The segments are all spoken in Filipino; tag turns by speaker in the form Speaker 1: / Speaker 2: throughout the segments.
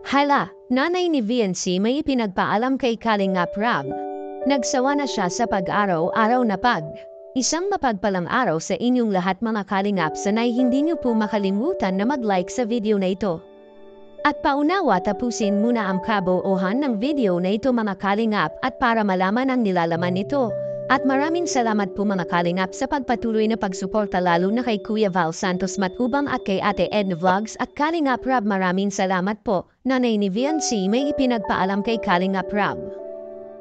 Speaker 1: Hala, nanay ni VNC may ipinagpaalam kay Kalingap Rab. Nagsawa na siya sa pag-araw-araw na Isang mapagpalang araw sa inyong lahat mga Kalingap, sanay hindi niyo po makalimutan na mag-like sa video na ito. At paunawa tapusin muna ang kabuuan ng video na ito mga Kalingap at para malaman ang nilalaman nito. At maraming salamat po mga Kalingap sa pagpatuloy na pagsuporta lalo na kay Kuya Val Santos Matubang at kay Ate Edna Vlogs at Kalingap Rab. Maraming salamat po. Nanay ni VNC may ipinagpaalam kay Kalingap Rab.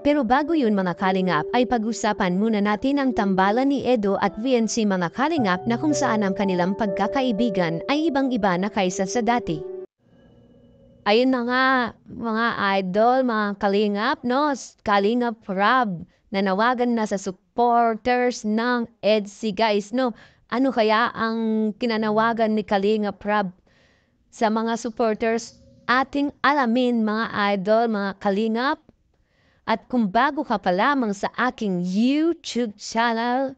Speaker 1: Pero bago yun mga Kalingap ay pag-usapan muna natin ang tambalan ni Edo at VNC mga Kalingap na kung saan ang kanilang pagkakaibigan ay ibang-iba na kaysa sa dati. Ayun na nga, mga idol, mga Kalingap, no? Kalingap Rab, nanawagan na sa supporters ng EDSI guys, no? Ano kaya ang kinanawagan ni Kalingap Rab sa mga supporters? Ating alamin mga idol, mga Kalingap. At kung bago ka pa lamang sa aking YouTube channel,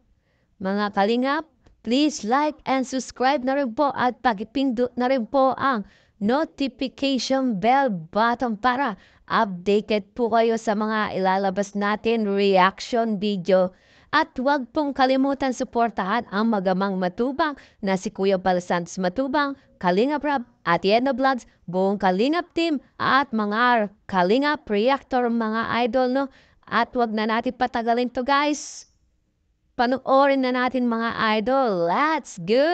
Speaker 1: mga Kalingap, please like and subscribe na rin po at pag-ipindot na rin po ang notification bell button para updated po kayo sa mga ilalabas natin reaction video. At huwag pong kalimutan suportahan ang magamang matubang na si Kuya Val Santos Matubang, Kalingap Rab, Ate Edna Vlogs, buong Kalingap team at mga Kalingap reactor mga idol, no? At huwag na natin patagalin to guys. Panoorin na natin mga idol. Let's go!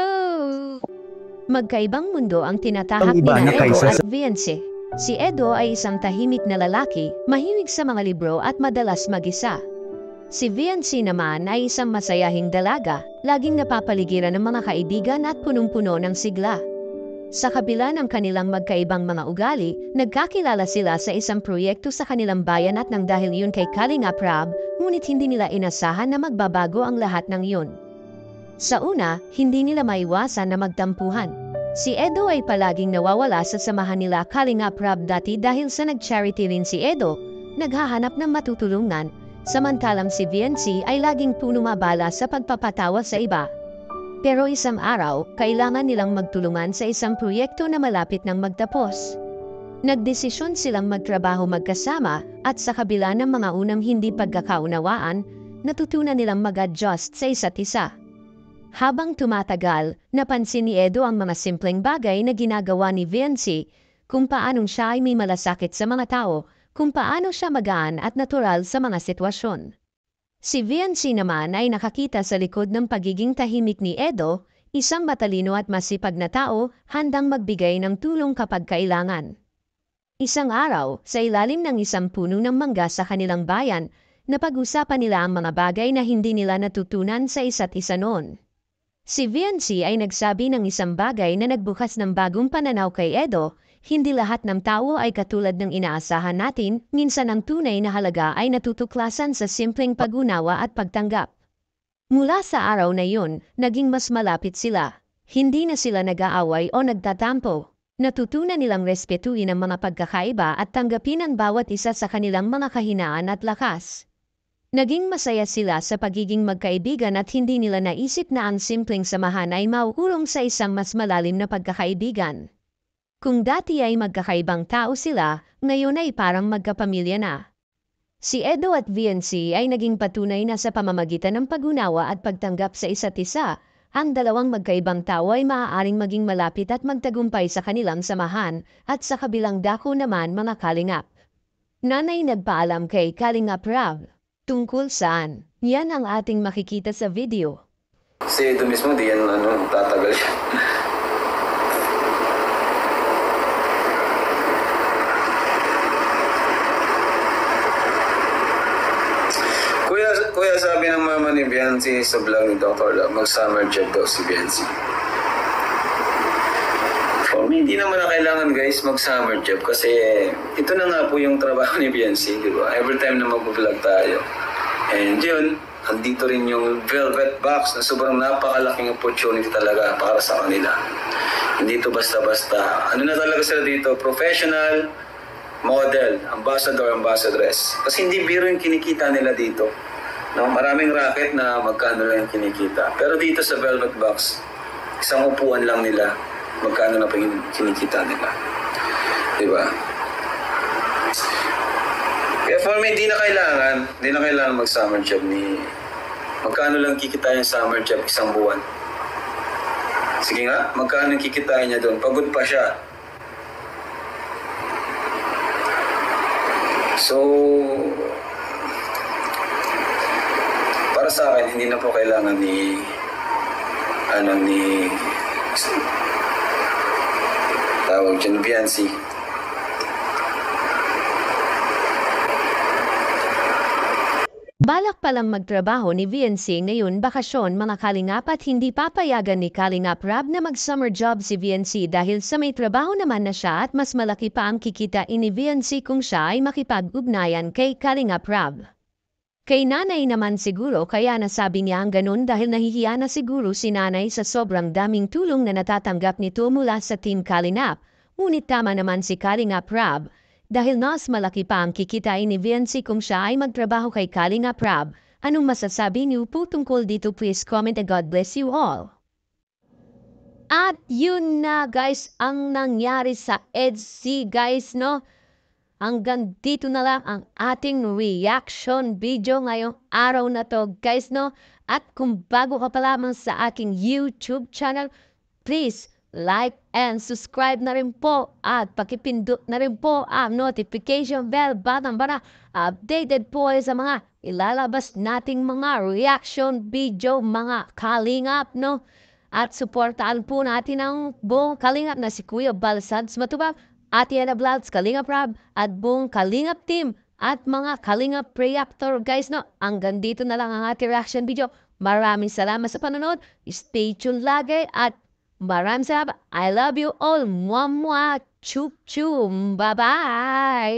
Speaker 1: Magkaibang mundo ang tinatahak ni Edo at VNC. Si Edo ay isang tahimik na lalaki, mahilig sa mga libro at madalas mag-isa. Si VNC naman ay isang masayahing dalaga, laging napapaligiran ng mga kaibigan at punong-puno ng sigla. Sa kabila ng kanilang magkaibang mga ugali, nagkakilala sila sa isang proyekto sa kanilang bayan at nang dahil yun kay Kalingap Rab, ngunit hindi nila inasahan na magbabago ang lahat ng yun. Sa una, hindi nila maiwasan na magtampuhan. Si Edo ay palaging nawawala sa samahan nila Kalingap Rab dati dahil sa nag-charity rin si Edo, naghahanap ng matutulungan, samantalang si VNC ay laging pumabala sa pagpapatawa sa iba. Pero isang araw, kailangan nilang magtulungan sa isang proyekto na malapit nang magtapos. Nagdesisyon silang magtrabaho magkasama at sa kabila ng mga unang hindi pagkakaunawaan, natutunan nilang mag-adjust sa isa't isa. Habang tumatagal, napansin ni Edo ang mga simpleng bagay na ginagawa ni VNC, kung paanong siya ay may malasakit sa mga tao, kung paano siya magaan at natural sa mga sitwasyon. Si VNC naman ay nakakita sa likod ng pagiging tahimik ni Edo, isang matalino at masipag na tao, handang magbigay ng tulong kapag kailangan. Isang araw, sa ilalim ng isang puno ng mangga sa kanilang bayan, napag-usapan nila ang mga bagay na hindi nila natutunan sa isa't isa noon. Si VNC ay nagsabi ng isang bagay na nagbukas ng bagong pananaw kay Edo, hindi lahat ng tao ay katulad ng inaasahan natin, minsan ang tunay na halaga ay natutuklasan sa simpleng pag-unawa at pagtanggap. Mula sa araw na yun, naging mas malapit sila. Hindi na sila nag-aaway o nagtatampo. Natutunan nilang respetuhin ang mga pagkakaiba at tanggapin ang bawat isa sa kanilang mga kahinaan at lakas. Naging masaya sila sa pagiging magkaibigan at hindi nila naisip na ang simpleng samahan ay mauurong sa isang mas malalim na pagkakaibigan. Kung dati ay magkakaibang tao sila, ngayon ay parang magkapamilya na. Si Edo at VNC ay naging patunay na sa pamamagitan ng pag-unawa at pagtanggap sa isa't isa, ang dalawang magkaibang tao ay maaaring maging malapit at magtagumpay sa kanilang samahan at sa kabilang dako naman mga Kalingap. Nanay nagpaalam kay Kalingap Rab. Tungkol saan? Yan ang ating makikita sa video.
Speaker 2: Si Edo mismo, di yan tatagal siya. Kuya, sabi ng mama ni Biancy sa vlog ni Dr. Love, mag-summer job daw si Biancy. For me, hindi naman na kailangan guys mag-summer job kasi ito na nga po yung trabaho ni Biancy, di ba? Every time na mag-vlog tayo. And yun, andito rin yung velvet box na sobrang napakalaking opportunity talaga para sa kanila. Hindi to basta-basta. Ano na talaga sila dito? Professional, model, ambassador, ambassadress. Kasi hindi biro yung kinikita nila dito. No? Maraming racket na magkano lang yung kinikita. Pero dito sa velvet box, isang upuan lang nila. magkano na pa yung kinikita nila. Diba? Kaya for me, di na kailangan mag-summer job ni... Magkano lang kikitain yung summer job isang buwan? Sige nga, magkano kikitain niya doon? Pagod pa siya. So, para sa akin, hindi na po kailangan ni tawag dyan, Beyonce.
Speaker 1: Balak palang magtrabaho ni VNC ngayon bakasyon mga kalingap at hindi papayagan ni Kalingap Rab na mag-summer job si VNC dahil sa may trabaho naman na siya at mas malaki pa ang kikitain ni VNC kung siya ay makipag-ugnayan kay Kalingap Rab. Kay nanay naman siguro kaya nasabi niya ang ganun dahil nahihiya na siguro si nanay sa sobrang daming tulong na natatanggap nito mula sa Team Kalingap. Ngunit tama naman si Kalingap Rab. Dahil mas malaki pa ang kikitain ni VNC kung siya ay magtrabaho kay Kalingap Rab. Anong masasabi niyo po tungkol dito? Please comment and God bless you all. At yun na guys ang nangyari sa EDC guys no. Hanggang dito na lang ang ating reaction video ngayong araw na to guys no. At kung bago ka pa lamang sa aking YouTube channel, please like and subscribe na rin po at pakipindot na rin po ang notification bell button para updated po sa mga ilalabas nating mga reaction video mga kalingap no. At suportaan po natin ang buong kalingap na si Kuya Balsads Matubang, Ate Ana Vlogs, Kalingap Rab at buong Kalingap team at mga Kalingap Reactor guys no. Hanggang dito na lang ang ating reaction video. Maraming salamat sa panonood. Stay tuned lagi at maraming salamat. I love you all. Mwah mwah. Chup chum. Bye bye.